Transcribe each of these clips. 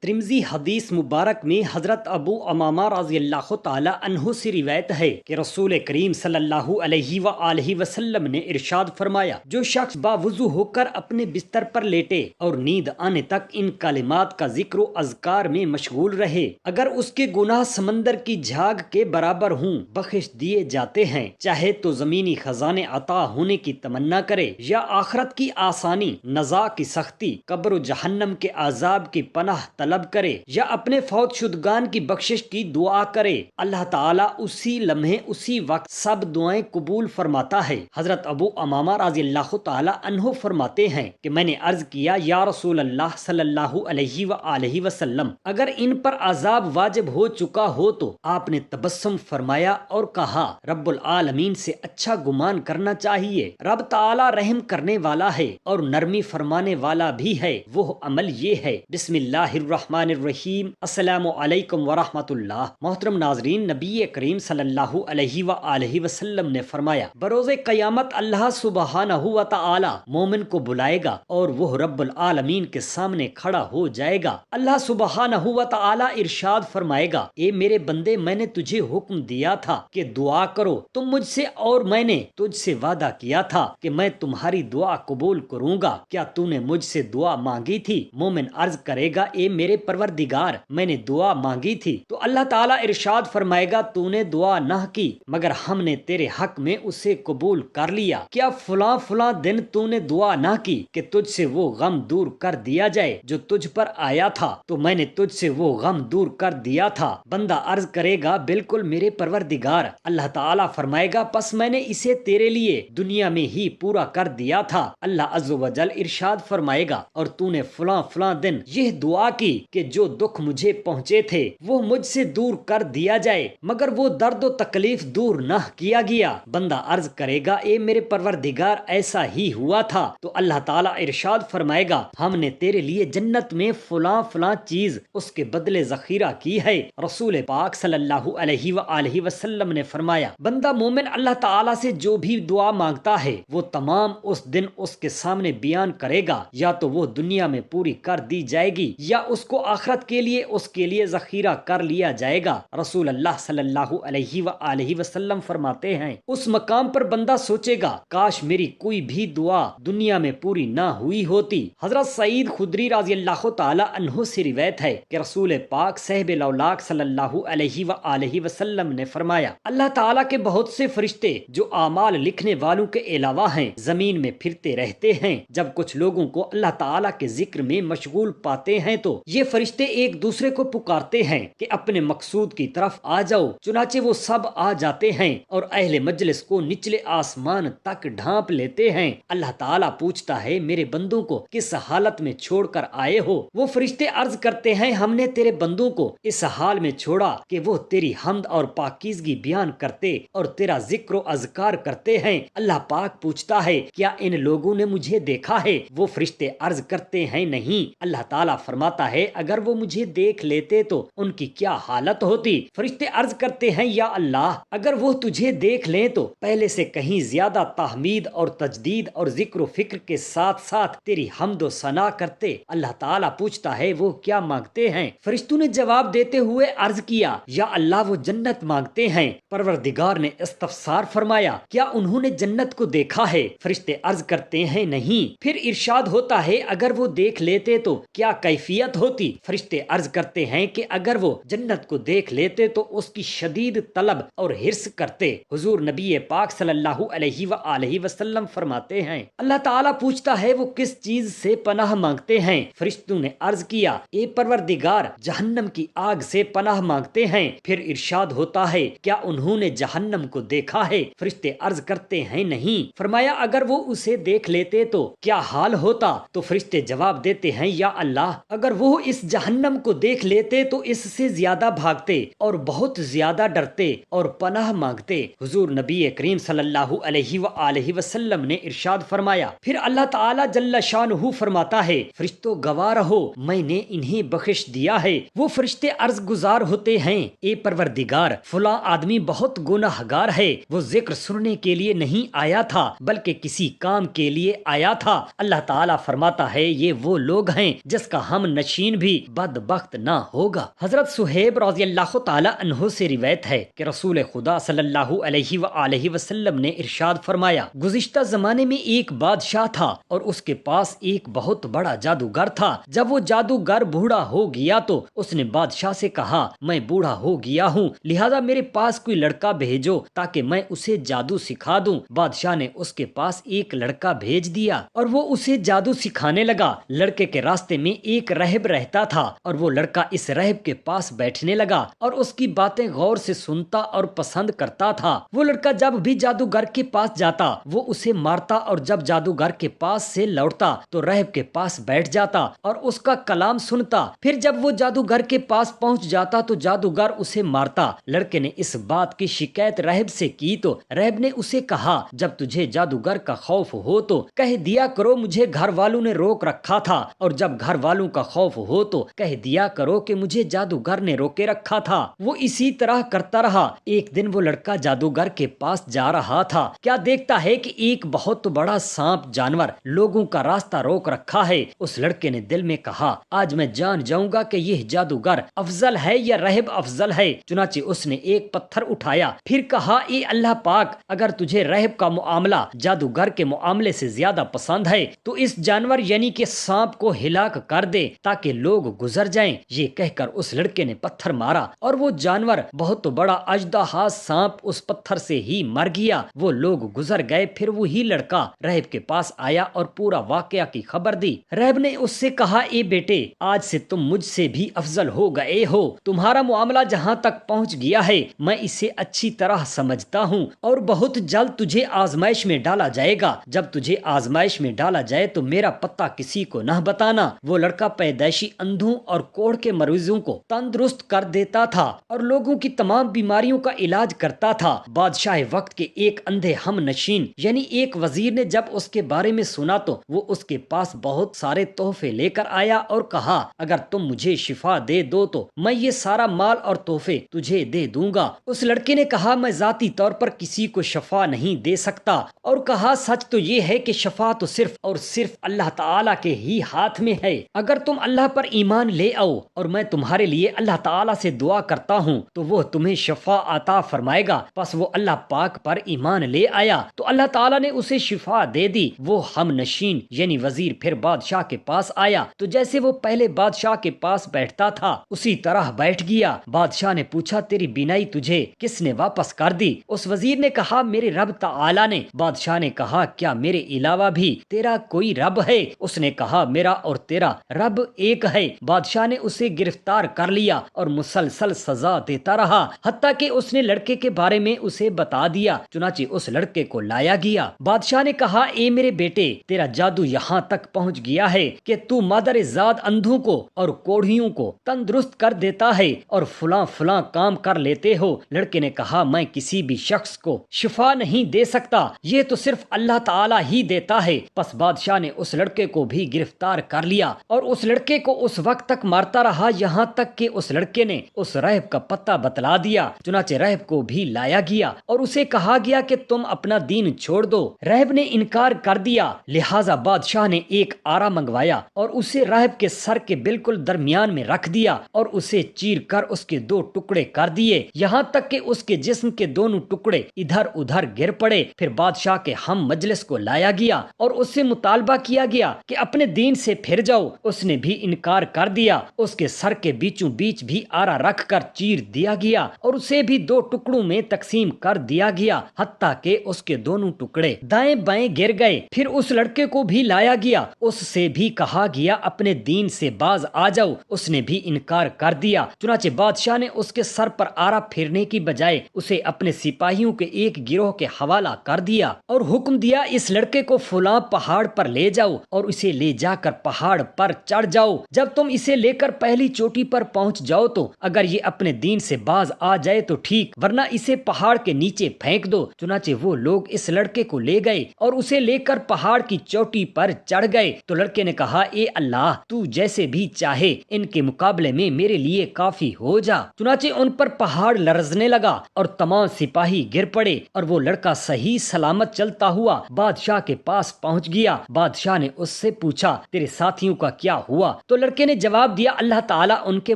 ترمذی حدیث مبارک میں حضرت ابو امامہ رضی اللہ تعالی عنہ سے روایت ہے کہ رسول کریم صلی اللہ علیہ وآلہ وسلم نے ارشاد فرمایا، جو شخص باوضو ہو کر اپنے بستر پر لیٹے اور نیند آنے تک ان کلمات کا ذکر و اذکار میں مشغول رہے، اگر اس کے گناہ سمندر کی جھاگ کے برابر ہوں بخش دیے جاتے ہیں، چاہے تو زمینی خزانے عطا ہونے کی تمنا کرے یا آخرت کی آسانی، نزاع کی سختی، قبر و جہنم کے عذاب کی پناہ طلب کرے یا اپنے فوت شدگان کی بخشش کی دعا کرے، اللہ تعالیٰ اسی لمحے اسی وقت سب دعائیں قبول فرماتا ہے۔ حضرت ابو امامہ رضی اللہ تعالی عنہ فرماتے ہیں کہ میں نے عرض کیا، یا رسول اللہ صلی اللہ علیہ وآلہ وسلم، اگر ان پر عذاب واجب ہو چکا ہو تو آپ نے تبسم فرمایا اور کہا، رب العالمین سے اچھا گمان کرنا چاہیے، رب تعالی رحم کرنے والا ہے اور نرمی فرمانے والا بھی ہے، وہ عمل یہ ہے۔ بسم اللہ الرحمن الرحیم، السلام علیکم ورحمۃ اللہ۔ محترم ناظرین، نبی کریم صلی اللہ علیہ وآلہ وسلم نے فرمایا، بروز قیامت اللہ سبحانہ و تعالی مومن کو بلائے گا اور وہ رب العالمین کے سامنے کھڑا ہو جائے گا۔ اللہ سبحانہ و تعالی ارشاد فرمائے گا، اے میرے بندے، میں نے تجھے حکم دیا تھا کہ دعا کرو تم مجھ سے، اور میں نے تجھ سے وعدہ کیا تھا کہ میں تمہاری دعا قبول کروں گا، کیا تو نے مجھ سے دعا مانگی تھی؟ مومن عرض کرے گا، اے میرے پروردگار، میں نے دعا مانگی تھی۔ تو اللہ تعالیٰ ارشاد فرمائے گا، تو نے دعا نہ کی مگر ہم نے تیرے حق میں اسے قبول کر لیا۔ کیا فلاں فلاں دن تو نے دعا نہ کی کہ تجھ سے وہ غم دور کر دیا جائے جو تجھ پر آیا تھا؟ تو میں نے تجھ سے وہ غم دور کر دیا تھا۔ بندہ عرض کرے گا، بالکل میرے پروردگار۔ اللہ تعالیٰ فرمائے گا، پس میں نے اسے تیرے لیے دنیا میں ہی پورا کر دیا تھا۔ اللہ عز و جل ارشاد فرمائے گا، اور تو نے فلاں فلاں دن یہ دعا کی کہ جو دکھ مجھے پہنچے تھے وہ مجھ سے دور کر دیا جائے، مگر وہ درد و تکلیف دور نہ کیا گیا۔ بندہ عرض کرے گا، اے میرے پروردگار، ایسا ہی ہوا تھا۔ تو اللہ تعالیٰ ارشاد فرمائے گا، ہم نے تیرے لیے جنت میں فلاں فلاں چیز اس کے بدلے ذخیرہ کی ہے۔ رسول پاک صلی اللہ علیہ وآلہ وسلم نے فرمایا، بندہ مومن اللہ تعالیٰ سے جو بھی دعا مانگتا ہے وہ تمام اس دن اس کے سامنے بیان کرے گا، یا تو وہ دنیا میں پوری کر دی جائے گی یا اس کو آخرت کے لیے اس کے لیے ذخیرہ کر لیا جائے گا۔ رسول اللہ صلی اللہ علیہ وآلہ وسلم فرماتے ہیں، اس مقام پر بندہ سوچے گا، کاش میری کوئی بھی دعا دنیا میں پوری نہ ہوئی ہوتی۔ حضرت سعید خدری رضی اللہ تعالی عنہ سے روایت ہے کہ رسول پاک صاحب الاولاق صلی اللہ علیہ وآلہ وسلم نے فرمایا، اللہ تعالیٰ کے بہت سے فرشتے جو اعمال لکھنے والوں کے علاوہ ہیں زمین میں پھرتے رہتے ہیں۔ جب کچھ لوگوں کو اللہ تعالیٰ کے ذکر میں مشغول پاتے ہیں تو یہ فرشتے ایک دوسرے کو پکارتے ہیں کہ اپنے مقصود کی طرف آ جاؤ، چنانچہ وہ سب آ جاتے ہیں اور اہل مجلس کو نچلے آسمان تک ڈھانپ لیتے ہیں۔ اللہ تعالیٰ پوچھتا ہے، میرے بندوں کو کس حالت میں چھوڑ کر آئے ہو؟ وہ فرشتے عرض کرتے ہیں، ہم نے تیرے بندوں کو اس حال میں چھوڑا کہ وہ تیری حمد اور پاکیزگی بیان کرتے اور تیرا ذکر و اذکار کرتے ہیں۔ اللہ پاک پوچھتا ہے، کیا ان لوگوں نے مجھے دیکھا ہے؟ وہ فرشتے عرض کرتے ہیں، نہیں۔ اللہ تعالیٰ فرماتا ہے، اگر وہ مجھے دیکھ لیتے تو ان کی کیا حالت ہوتی؟ فرشتے عرض کرتے ہیں، یا اللہ، اگر وہ تجھے دیکھ لیں تو پہلے سے کہیں زیادہ تحمید اور تجدید اور ذکر و فکر کے ساتھ ساتھ تیری حمد و ثنا کرتے۔ اللہ تعالیٰ پوچھتا ہے، وہ کیا مانگتے ہیں؟ فرشتوں نے جواب دیتے ہوئے عرض کیا، یا اللہ، وہ جنت مانگتے ہیں۔ پروردگار نے استفسار فرمایا، کیا انہوں نے جنت کو دیکھا ہے؟ فرشتے عرض کرتے ہیں، نہیں۔ پھر ارشاد ہوتا ہے، اگر وہ دیکھ لیتے تو کیا کیفیت ہوتی؟ فرشتے عرض کرتے ہیں کہ اگر وہ جنت کو دیکھ لیتے تو اس کی شدید طلب اور حرص کرتے۔ حضور نبی پاک صلی اللہ علیہ وآلہ وسلم فرماتے ہیں، اللہ تعالیٰ پوچھتا ہے، وہ کس چیز سے پناہ مانگتے ہیں؟ فرشتوں نے عرض کیا، اے پروردگار، جہنم کی آگ سے پناہ مانگتے ہیں۔ پھر ارشاد ہوتا ہے، کیا انہوں نے جہنم کو دیکھا ہے؟ فرشتے عرض کرتے ہیں، نہیں۔ فرمایا، اگر وہ اسے دیکھ لیتے تو کیا حال ہوتا؟ تو فرشتے جواب دیتے ہیں، یا اللہ، اگر وہ اس جہنم کو دیکھ لیتے تو اس سے زیادہ بھاگتے اور بہت زیادہ ڈرتے اور پناہ مانگتے۔ حضور نبی کریم صلی اللہ علیہ وآلہ وسلم نے ارشاد فرمایا، پھر اللہ تعالیٰ جل شانہ فرماتا ہے، فرشتوں گواہ رہو، میں نے انہیں بخش دیا ہے۔ وہ فرشتے عرض گزار ہوتے ہیں، اے پروردگار، فلاں آدمی بہت گناہ گار ہے، وہ ذکر سننے کے لیے نہیں آیا تھا بلکہ کسی کام کے لیے آیا تھا۔ اللہ تعالیٰ فرماتا ہے، یہ وہ لوگ ہیں جس کا ہم نشین نشین بھی بدبخت نہ ہوگا۔ حضرت صہیب رضی اللہ تعالی عنہ سے روایت ہے کہ رسول خدا صلی اللہ علیہ وآلہ وسلم نے ارشاد فرمایا، گزشتہ زمانے میں ایک بادشاہ تھا اور اس کے پاس ایک بہت بڑا جادوگر تھا۔ جب وہ جادوگر بوڑھا ہو گیا تو اس نے بادشاہ سے کہا، میں بوڑھا ہو گیا ہوں، لہذا میرے پاس کوئی لڑکا بھیجو تاکہ میں اسے جادو سکھا دوں۔ بادشاہ نے اس کے پاس ایک لڑکا بھیج دیا اور وہ اسے جادو سکھانے لگا۔ لڑکے کے راستے میں ایک راہب رہتا تھا اور وہ لڑکا اس راہب کے پاس بیٹھنے لگا اور اس کی باتیں غور سے سنتا اور پسند کرتا تھا۔ وہ لڑکا جب بھی جادوگر کے پاس جاتا وہ اسے مارتا اور جب جادوگر کے پاس سے لوٹتا تو راہب کے پاس بیٹھ جاتا اور اس کا کلام سنتا۔ پھر جب وہ جادوگر کے پاس پہنچ جاتا تو جادوگر اسے مارتا۔ لڑکے نے اس بات کی شکایت راہب سے کی تو راہب نے اسے کہا، جب تجھے جادوگر کا خوف ہو تو کہہ دیا کرو مجھے گھر والوں نے روک رکھا تھا، اور جب گھر والوں کا خوف ہو تو کہہ دیا کرو کہ مجھے جادوگر نے روکے رکھا تھا۔ وہ اسی طرح کرتا رہا۔ ایک دن وہ لڑکا جادوگر کے پاس جا رہا تھا، کیا دیکھتا ہے کہ ایک بہت بڑا سانپ جانور لوگوں کا راستہ روک رکھا ہے۔ اس لڑکے نے دل میں کہا، آج میں جان جاؤں گا کہ یہ جادوگر افضل ہے یا راہب افضل ہے۔ چنانچہ اس نے ایک پتھر اٹھایا، پھر کہا، اے اللہ پاک، اگر تجھے راہب کا معاملہ جادوگر کے معاملے سے زیادہ پسند ہے تو اس جانور یعنی کہ سانپ کو ہلاک کر دے تاکہ لوگ گزر جائیں۔ یہ کہہ کر اس لڑکے نے پتھر مارا اور وہ جانور بہت بڑا اژدہا سانپ اس پتھر سے ہی مر گیا۔ وہ لوگ گزر گئے۔ پھر وہی لڑکا راہب کے پاس آیا اور پورا واقعہ کی خبر دی۔ راہب نے اس سے کہا، اے بیٹے، آج سے تم مجھ سے بھی افضل ہو گئے ہو۔ تمہارا معاملہ جہاں تک پہنچ گیا ہے میں اسے اچھی طرح سمجھتا ہوں اور بہت جلد تجھے آزمائش میں ڈالا جائے گا۔ جب تجھے آزمائش میں ڈالا جائے تو میرا پتہ کسی کو نہ بتانا۔ وہ لڑکا پیدائشی اندھوں اور کوڑھ کے مریضوں کو تندرست کر دیتا تھا اور لوگوں کی تمام بیماریوں کا علاج کرتا تھا۔ بادشاہ وقت کے ایک اندھے ہم نشین یعنی ایک وزیر نے جب اس کے بارے میں سنا تو وہ اس کے پاس بہت سارے تحفے لے کر آیا اور کہا، اگر تم مجھے شفا دے دو تو میں یہ سارا مال اور تحفے تجھے دے دوں گا۔ اس لڑکے نے کہا، میں ذاتی طور پر کسی کو شفا نہیں دے سکتا، اور کہا، سچ تو یہ ہے کہ شفا تو صرف اور صرف اللہ تعالیٰ کے ہی ہاتھ میں ہے۔ اگر تم اللہ پر ایمان لے آؤ اور میں تمہارے لیے اللہ تعالیٰ سے دعا کرتا ہوں تو وہ تمہیں شفا عطا فرمائے گا۔ پس وہ اللہ پاک پر ایمان لے آیا تو اللہ تعالیٰ نے اسے شفا دے دی۔ وہ ہم نشین یعنی وزیر پھر بادشاہ کے پاس آیا تو جیسے وہ پہلے بادشاہ کے پاس بیٹھتا تھا اسی طرح بیٹھ گیا۔ بادشاہ نے پوچھا، تیری بینائی تجھے کس نے واپس کر دی؟ اس وزیر نے کہا، میرے رب تعالیٰ نے۔ بادشاہ نے کہا، کیا میرے علاوہ بھی تیرا کوئی رب ہے؟ اس نے کہا، میرا اور تیرا رب ایک ہے۔ بادشاہ نے اسے گرفتار کر لیا اور مسلسل سزا دیتا رہا حتیٰ کہ اس نے لڑکے کے بارے میں اسے بتا دیا۔ چنانچہ اس لڑکے کو لایا گیا۔ بادشاہ نے کہا، اے میرے بیٹے، تیرا جادو یہاں تک پہنچ گیا ہے کہ تو مادر زاد اندھوں کو اور کوڑھیوں کو تندرست کر دیتا ہے اور فلاں فلاں کام کر لیتے ہو۔ لڑکے نے کہا، میں کسی بھی شخص کو شفا نہیں دے سکتا، یہ تو صرف اللہ تعالیٰ ہی دیتا ہے۔ پس بادشاہ نے اس لڑکے کو بھی گرفتار کر لیا اور اس لڑکے کو اس وقت تک مارتا رہا یہاں تک کہ اس لڑکے نے اس راہب کا پتہ بتلا دیا۔ چنانچہ راہب کو بھی لایا گیا اور اسے کہا گیا کہ تم اپنا دین چھوڑ دو۔ راہب نے انکار کر دیا، لہٰذا بادشاہ نے ایک آرا منگوایا اور اسے راہب کے سر کے بالکل درمیان میں رکھ دیا اور اسے چیر کر اس کے دو ٹکڑے کر دیے یہاں تک کہ اس کے جسم کے دونوں ٹکڑے ادھر ادھر گر پڑے۔ پھر بادشاہ کے ہم مجلس کو لایا گیا اور اس سے مطالبہ کیا گیا کہ اپنے دین سے پھر جاؤ۔ اس نے بھی انکار کر دیا۔ اس کے سر کے بیچوں بیچ بھی آرا رکھ کر چیر دیا گیا اور اسے بھی دو ٹکڑوں میں تقسیم کر دیا گیا حتیٰ کہ اس کے دونوں ٹکڑے دائیں بائیں گر گئے۔ پھر اس لڑکے کو بھی لایا گیا، اس سے بھی کہا گیا اپنے دین سے باز آ جاؤ، اس نے بھی انکار کر دیا۔ چنانچہ بادشاہ نے اس کے سر پر آرا پھیرنے کی بجائے اسے اپنے سپاہیوں کے ایک گروہ کے حوالہ کر دیا اور حکم دیا، اس لڑکے کو فلاں پہاڑ پر لے جاؤ اور اسے لے جا کر پہاڑ پر چڑھ جاؤ۔ جب تم اسے لے کر پہلی چوٹی پر پہنچ جاؤ تو اگر یہ اپنے دین سے باز آ جائے تو ٹھیک، ورنہ اسے پہاڑ کے نیچے پھینک دو۔ چنانچہ وہ لوگ اس لڑکے کو لے گئے اور اسے لے کر پہاڑ کی چوٹی پر چڑھ گئے تو لڑکے نے کہا، اے اللہ، تو جیسے بھی چاہے ان کے مقابلے میں میرے لیے کافی ہو جا۔ چنانچہ ان پر پہاڑ لرزنے لگا اور تمام سپاہی گر پڑے اور وہ لڑکا صحیح سلامت چلتا ہوا بادشاہ کے پاس پہنچ گیا۔ بادشاہ نے اس سے پوچھا، تیرے ساتھیوں کا کیا ہوا؟ تو لڑکے نے جواب دیا اللہ تعالیٰ ان کے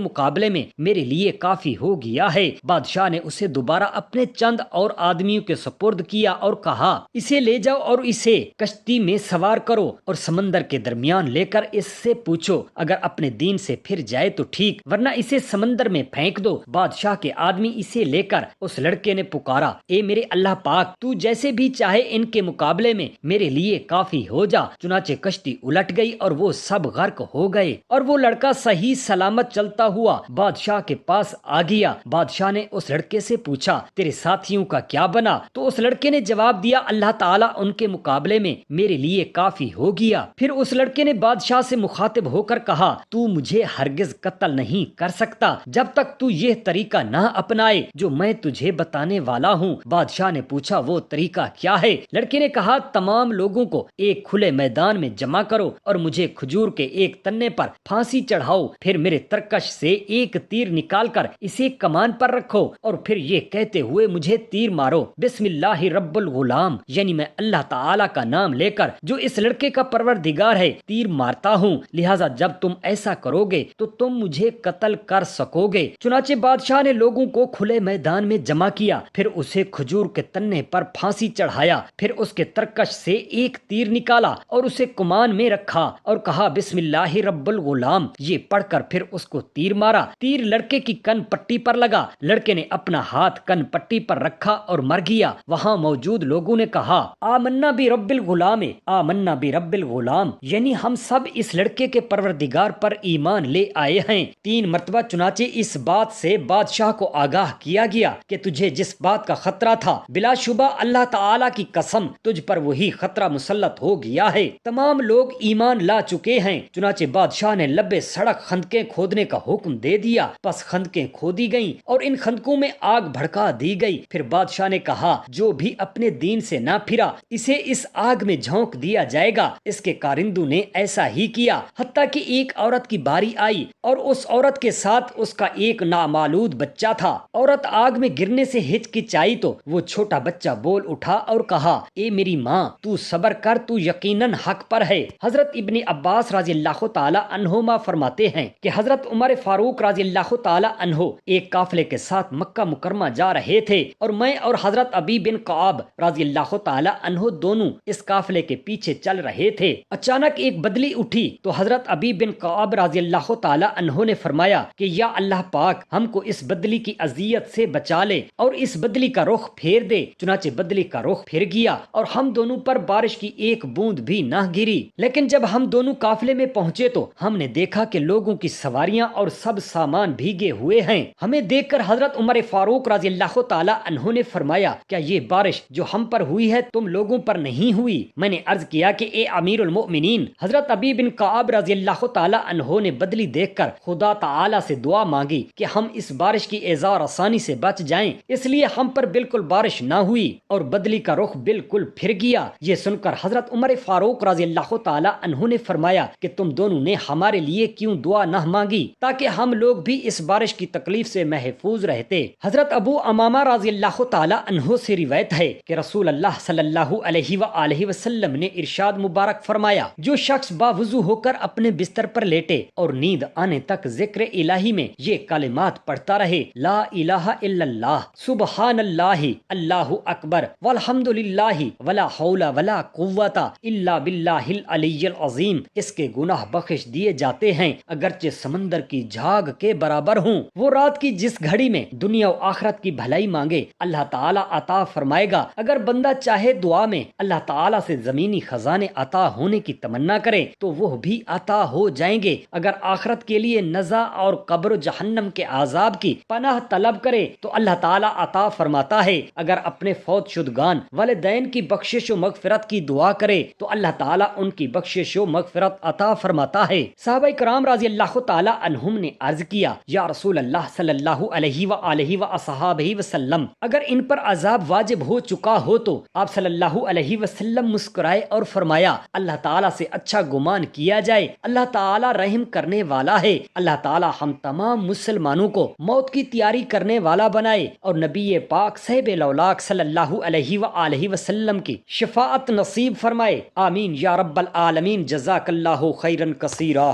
مقابلے میں میرے لیے کافی ہو گیا ہے۔ بادشاہ نے اسے دوبارہ اپنے چند اور آدمیوں کے سپرد کیا اور کہا اسے لے جاؤ اور اسے کشتی میں سوار کرو اور سمندر کے درمیان لے کر اس سے پوچھو، اگر اپنے دین سے پھر جائے تو ٹھیک ورنہ اسے سمندر میں پھینک دو۔ بادشاہ کے آدمی اسے لے کر اس لڑکے نے پکارا اے میرے اللہ پاک، تو جیسے بھی چاہے ان کے مقابلے میں میرے لیے کافی ہو جا۔ چنانچہ کشتی الٹ گئی اور وہ سب غرق ہو گئے اور وہ لڑکا صحیح سلامت چلتا ہوا بادشاہ کے پاس آ گیا۔ بادشاہ نے اس لڑکے سے پوچھا تیرے ساتھیوں کا کیا بنا؟ تو اس لڑکے نے جواب دیا اللہ تعالیٰ ان کے مقابلے میں میرے لیے کافی ہو گیا۔ پھر اس لڑکے نے بادشاہ سے مخاطب ہو کر کہا تو مجھے ہرگز قتل نہیں کر سکتا جب تک تو یہ طریقہ نہ اپنائے جو میں تجھے بتانے والا ہوں۔ بادشاہ نے پوچھا وہ طریقہ کیا ہے؟ لڑکے نے کہا تمام لوگوں کو ایک کھلے میدان میں جمع کرو اور مجھے کھجور کے ایک تنے پر پھانسی چڑھاؤ، پھر میرے ترکش سے ایک تیر نکال کر اسے کمان پر رکھو اور پھر یہ کہتے ہوئے مجھے تیر مارو بسم اللہ رب الغلام، یعنی میں اللہ تعالیٰ کا نام لے کر جو اس لڑکے کا پروردگار ہے تیر مارتا ہوں، لہٰذا جب تم ایسا کرو گے تو تم مجھے قتل کر سکو گے۔ چنانچہ بادشاہ نے لوگوں کو کھلے میدان میں جمع کیا، پھر اسے کھجور کے تنے پر پھانسی چڑھایا، پھر اس کے ترکش سے ایک تیر نکالا اور اسے کمان میں رکھا اور کہا بسم اللہ رب الغلام، یہ پڑھ کر پھر اس کو تیر مارا۔ تیر لڑکے کی کن پٹی پر لگا، لڑکے نے اپنا ہاتھ کن پٹی پر رکھا اور مر گیا۔ وہاں موجود لوگوں نے کہا آمنا برب الغلام، آمنا برب الغلام، یعنی ہم سب اس لڑکے کے پروردگار پر ایمان لے آئے ہیں۔ 3 مرتبہ چنانچہ اس بات سے بادشاہ کو آگاہ کیا گیا کہ تجھے جس بات کا خطرہ تھا بلا شبہ اللہ تعالیٰ کی قسم تجھ پر وہی خطرہ مسلط ہو گیا ہے۔ تمام لوگ ایمان لا چکے ہیں۔ چنانچہ بادشاہ نے لبے سڑک خندقیں کھودنے کا حکم دے دیا، پس خندقیں کھودی گئیں اور ان خندقوں میں آگ بھڑکا دی گئی۔ پھر بادشاہ نے کہا جو بھی اپنے دین سے نہ پھرا اسے اس آگ میں جھونک دیا جائے گا۔ اس کے کارندوں نے ایسا ہی کیا، حتیٰ کہ ایک عورت کی باری آئی اور اس عورت کے ساتھ اس کا ایک نامولود بچہ تھا۔ عورت آگ میں گرنے سے ہچکچائی تو وہ چھوٹا بچہ بول اٹھا اور کہا اے میری ماں تو صبر کر، تو یقیناً حق پر ہے۔ حضرت ابن عباس رضی اللہ تعالی عنہما فرماتے ہیں کہ حضرت عمر فاروق رضی اللہ تعالی عنہ ایک قافلے کے ساتھ مکہ مکرمہ جا رہے تھے اور میں اور حضرت ابی بن کعب رضی اللہ تعالی عنہ دونوں اس قافلے کے پیچھے چل رہے تھے۔ اچانک ایک بدلی اٹھی تو حضرت ابی بن کعب رضی اللہ تعالی عنہ نے فرمایا کہ یا اللہ پاک ہم کو اس بدلی کی اذیت سے بچا لے اور اس بدلی کا رخ پھیر دے۔ چنانچہ بدلی کا رخ پھر گیا اور ہم دونوں پر بارش کی ایک بوند بھی نہ گری، لیکن جب ہم دونوں قافلے میں پہنچے تو ہم نے دیکھا کہ لوگوں کی سواریاں اور سب سامان بھیگے ہوئے ہیں۔ ہمیں دیکھ کر حضرت عمر فاروق رضی اللہ تعالی عنہ نے فرمایا کیا یہ بارش جو ہم پر ہوئی ہے تم لوگوں پر نہیں ہوئی؟ میں نے عرض کیا کہ اے امیر المؤمنین، حضرت ابی بن کعب رضی اللہ تعالی عنہ نے بدلی دیکھ کر خدا تعالی سے دعا مانگی کہ ہم اس بارش کی ایزار آسانی سے بچ جائیں، اس لیے ہم پر بالکل بارش نہ ہوئی اور بدلی کا رخ بالکل پھر گیا۔ یہ سن کر حضرت عمر فاروق رضی اللہ تعالی عنہ نے فرمایا کہ تم دونوں نے ہمارے لیے کیوں دعا نہ مانگی تاکہ ہم لوگ بھی اس بارش کی تکلیف سے محفوظ رہتے۔ حضرت ابو امامہ رضی اللہ تعالی عنہ سے روایت ہے کہ رسول اللہ صلی اللہ علیہ وآلہ وسلم نے ارشاد مبارک فرمایا جو شخص باوضو ہو کر اپنے بستر پر لیٹے اور نیند آنے تک ذکر الہی میں یہ کلمات پڑھتا رہے لا الہ الا اللہ سبحان اللہ اللہ اکبر والحمد للہ ولا حول ولا قوت الا باللہ العلی العظیم، اس کے گناہ بخش دیے جاتے ہیں اگرچہ سمندر کی جھاگ کے برابر ہوں۔ وہ رات کی جس گھڑی میں دنیا و آخرت کی بھلائی مانگے اللہ تعالیٰ عطا فرمائے گا۔ اگر بندہ چاہے دعا میں اللہ تعالیٰ سے زمینی خزانے عطا ہونے کی تمنا کرے تو وہ بھی عطا ہو جائیں گے۔ اگر آخرت کے لیے نزا اور قبر و جہنم کے عذاب کی پناہ طلب کرے تو اللہ تعالیٰ عطا فرماتا ہے۔ اگر اپنے فوت شدگان والدین کی بخشش و مغفرت کی دعا کرے تو اللہ تعالیٰ ان کی بخشش و مغفرت عطا فرماتا ہے۔ صحابہ کرام رضی اللہ تعالی عنہم نے عرض کیا یا رسول اللہ صلی اللہ علیہ وآلہ وصحابہ وسلم، اگر ان پر عذاب واجب ہو چکا ہو تو آپ صلی اللہ علیہ وسلم مسکرائے اور فرمایا اللہ تعالیٰ سے اچھا گمان کیا جائے، اللہ تعالیٰ رحم کرنے والا ہے۔ اللہ تعالیٰ ہم تمام مسلمانوں کو موت کی تیاری کرنے والا بنائے اور نبی پاک صاحب الاولاق صلی اللہ علیہ وآلہ وسلم کی شفاعت نصیب فرمائے، آمین یا رب العالمین۔ جزاک اللہ خیرا کثیرا۔